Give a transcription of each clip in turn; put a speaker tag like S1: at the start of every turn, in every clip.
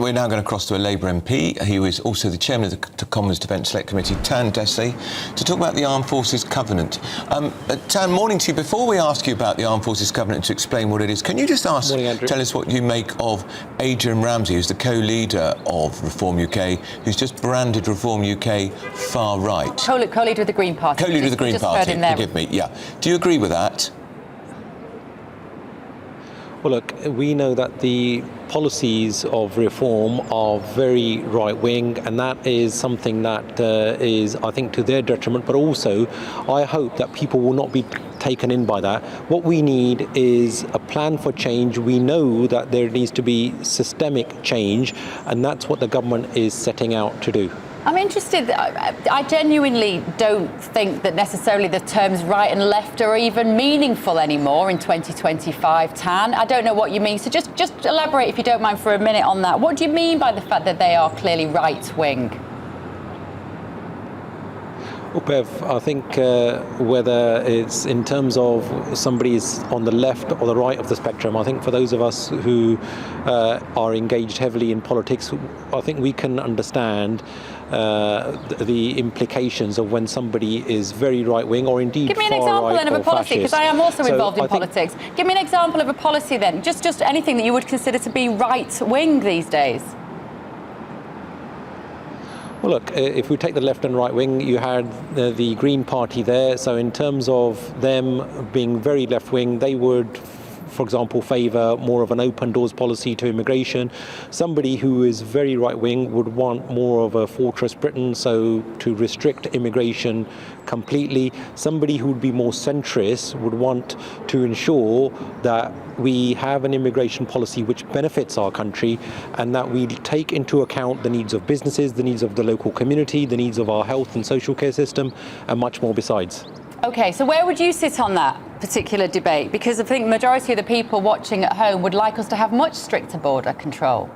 S1: we're now going to cross to a Labour MP, who is also the chairman of the Commons Defence Select Committee, Dhesi, to talk about the Armed Forces Covenant. Tan, morning to you. Before we ask you about the Armed Forces Covenant, to explain what it is, can you just tell us what you make of Adrian Ramsey, who's the co-leader of Reform UK, who's just branded Reform UK far right?
S2: Co-leader of the Green Party.
S1: Co-leader of the Green Party, forgive me, yeah. Do you agree with that?
S3: Well, look, we know that the policies of reform are very right-wing, and that is something that is, I think, to their detriment, but also I hope that people will not be taken in by that. What we need is a plan for change. We know that there needs to be systemic change, and that's what the government is setting out to do.
S2: I'm interested. I genuinely don't think that necessarily the terms right and left are even meaningful anymore in 2025, Tan. I don't know what you mean. So just elaborate, if you don't mind, for a minute on that. What do you mean by the fact that they are clearly right-wing?
S3: Well, Bev, I think whether it's in terms of somebody is on the left or the right of the spectrum, I think for those of us who are engaged heavily in politics, I think we can understand the implications of when somebody is very right-wing or indeed
S2: Give me an example then of a policy, because I am also involved in politics. Give me an example of a policy then, just anything that you would consider to be right-wing these days.
S3: Well, look, if we take the left and right wing, you had the Green Party there. So in terms of them being very left wing, they would, for example, favour more of an open doors policy to immigration. Somebody who is very right wing would want more of a fortress Britain, so to restrict immigration completely. Somebody who would be more centrist would want to ensure that we have an immigration policy which benefits our country, and that we take into account the needs of businesses, the needs of the local community, the needs of our health and social care system, and much more besides.
S2: OK, so where would you sit on that particular debate? Because I think the majority of the people watching at home would like us to have much stricter border control.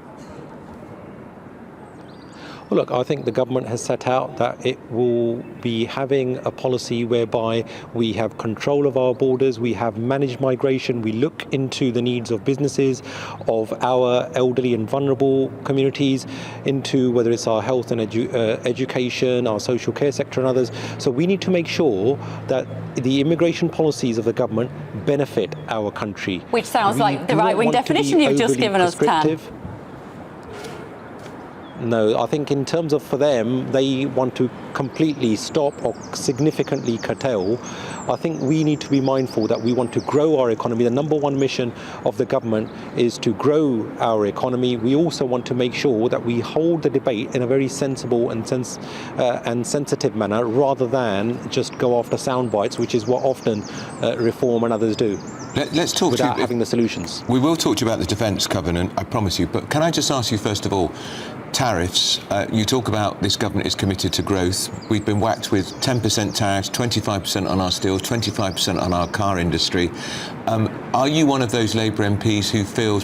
S3: Well, look, I think the government has set out that it will be having a policy whereby we have control of our borders, we have managed migration, we look into the needs of businesses, of our elderly and vulnerable communities, into whether it's our health and education, our social care sector and others. So we need to make sure that the immigration policies of the government benefit our country.
S2: Which sounds like the right-wing definition you've just given us, Tan.
S3: No, I think in terms of for them, they want to completely stop or significantly curtail. I think we need to be mindful that we want to grow our economy. The number one mission of the government is to grow our economy. We also want to make sure that we hold the debate in a very sensible and sensitive manner, rather than just go after sound bites, which is what often Reform and others do.
S1: Let's talk
S3: without having the solutions.
S1: We will talk to you about the Defence Covenant, I promise you. But can I just ask you, first of all, tariffs? You talk about this government is committed to growth. We've been whacked with 10% tariffs, 25% on our steel, 25% on our car industry. Are you one of those Labour MPs who feels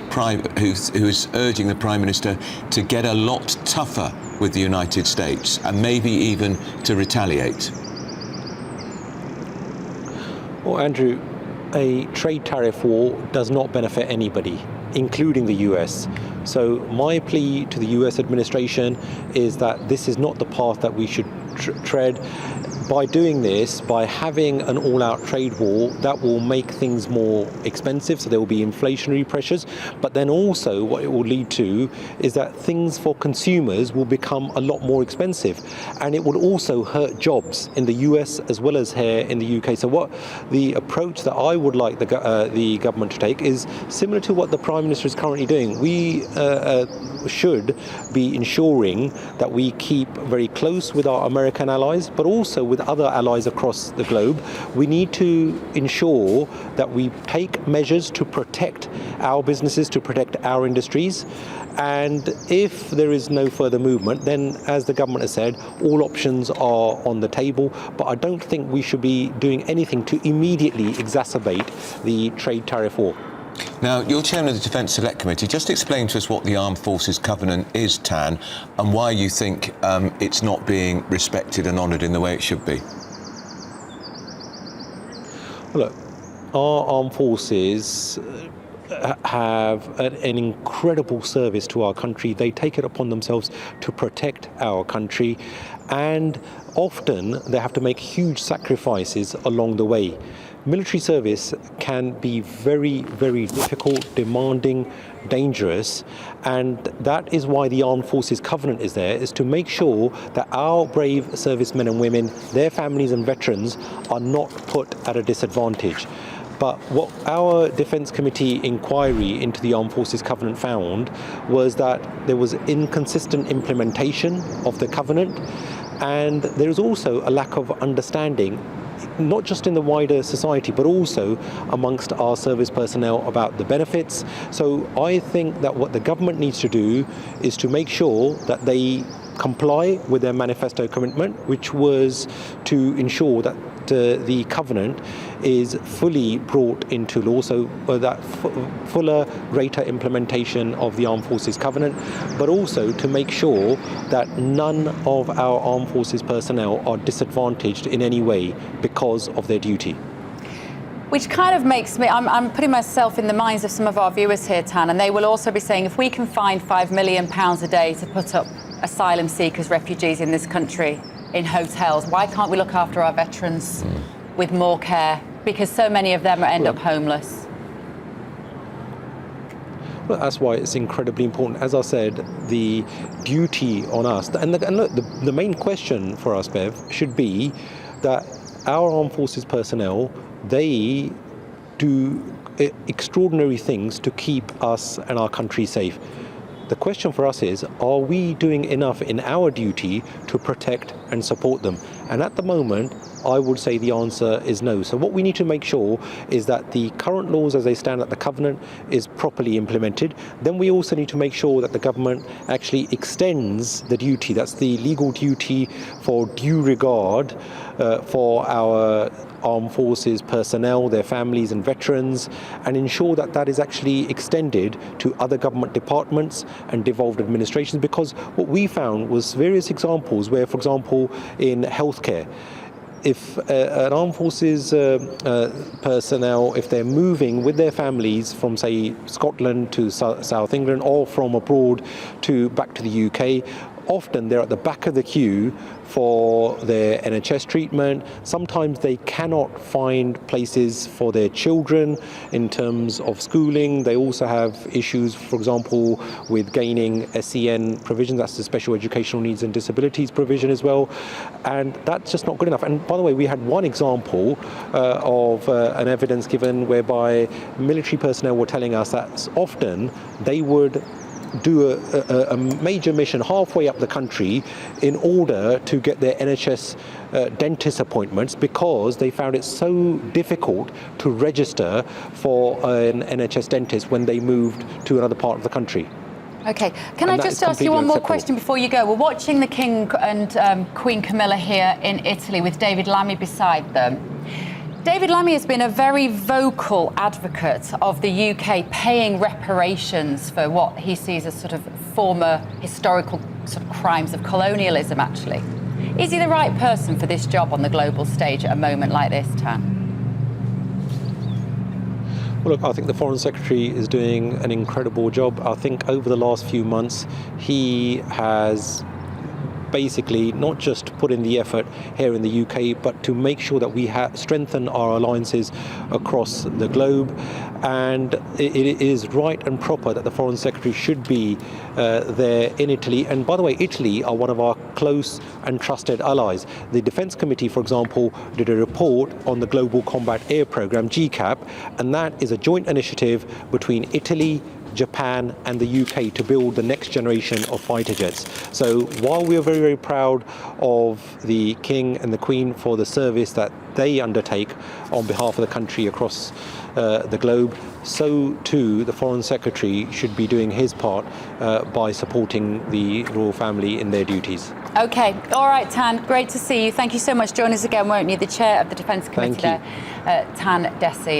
S1: who is urging the Prime Minister to get a lot tougher with the United States and maybe even to retaliate?
S3: Well, Andrew, a trade tariff war does not benefit anybody, including the US. So my plea to the US administration is that this is not the path that we should tread. By doing this, by having an all-out trade war, that will make things more expensive, so there will be inflationary pressures. But then also what it will lead to is that things for consumers will become a lot more expensive. And it will also hurt jobs in the US as well as here in the UK. So what the approach that I would like the government to take is similar to what the Prime Minister is currently doing. We should be ensuring that we keep very close with our American allies, but also with other allies across the globe. We need to ensure that we take measures to protect our businesses, to protect our industries. And if there is no further movement, then, as the government has said, all options are on the table. But I don't think we should be doing anything to immediately exacerbate the trade tariff war.
S1: Now, you're chairman of the Defence Select Committee. Just explain to us what the Armed Forces Covenant is, Tan, and why you think it's not being respected and honoured in the way it should be.
S3: Well, look, our armed forces have an incredible service to our country. They take it upon themselves to protect our country, and often they have to make huge sacrifices along the way. Military service can be very, very difficult, demanding, dangerous, and that is why the Armed Forces Covenant is there, is to make sure that our brave servicemen and women, their families and veterans are not put at a disadvantage. But what our Defence Committee inquiry into the Armed Forces Covenant found was that there was inconsistent implementation of the Covenant, and there is also a lack of understanding, not just in the wider society, but also amongst our service personnel about the benefits. So I think that what the government needs to do is to make sure that they comply with their manifesto commitment, which was to ensure that the covenant is fully brought into law, so that fuller, greater implementation of the Armed Forces Covenant, but also to make sure that none of our Armed Forces personnel are disadvantaged in any way because of their duty.
S2: Which kind of makes me, I'm putting myself in the minds of some of our viewers here, Tan, and they will also be saying, if we can find £5 million a day to put up asylum seekers, refugees in this country in hotels, why can't we look after our veterans with more care? Because so many of them end up homeless.
S3: Well, that's why it's incredibly important. As I said, the duty on us, and look, the main question for us, Bev, should be that our armed forces personnel, they do extraordinary things to keep us and our country safe. The question for us is, are we doing enough in our duty to protect and support them? And at the moment, I would say the answer is no. So what we need to make sure is that the current laws as they stand at the Covenant is properly implemented. Then we also need to make sure that the government actually extends the duty, that's the legal duty for due regard for our armed forces personnel, their families and veterans, and ensure that that is actually extended to other government departments and devolved administrations. Because what we found was various examples where, for example, in healthcare, if an armed forces personnel, if they're moving with their families from, say, Scotland to South England, or from abroad back to the UK, often they're at the back of the queue for their NHS treatment. Sometimes they cannot find places for their children in terms of schooling. They also have issues, for example, with gaining SEN provision, that's the Special Educational Needs and Disabilities provision as well. And that's just not good enough. And by the way, we had one example of an evidence given whereby military personnel were telling us that often they would do a major mission halfway up the country in order to get their NHS dentist appointments, because they found it so difficult to register for an NHS dentist when they moved to another part of the country.
S2: Okay, can I just ask you one more question before you go? We're watching the King and Queen Camilla here in Italy with David Lammy beside them. David Lammy has been a very vocal advocate of the UK paying reparations for what he sees as sort of former historical sort of crimes of colonialism, actually. Is he the right person for this job on the global stage at a moment like this, Tan?
S3: Well, look, I think the Foreign Secretary is doing an incredible job. I think over the last few months, he has basically not just put in the effort here in the UK, but to make sure that we strengthen our alliances across the globe. And it is right and proper that the Foreign Secretary should be there in Italy. And by the way, Italy are one of our close and trusted allies. The Defence Committee, for example, did a report on the Global Combat Air Programme, GCAP, and that is a joint initiative between Italy, Japan and the UK to build the next generation of fighter jets. So while we are very, very proud of the King and the Queen for the service that they undertake on behalf of the country across the globe, so too the Foreign Secretary should be doing his part by supporting the royal family in their duties.
S2: Okay, all right, Tan, great to see you. Thank you so much. Join us again, won't you? The Chair of the Defence Committee there, Tan Dhesi.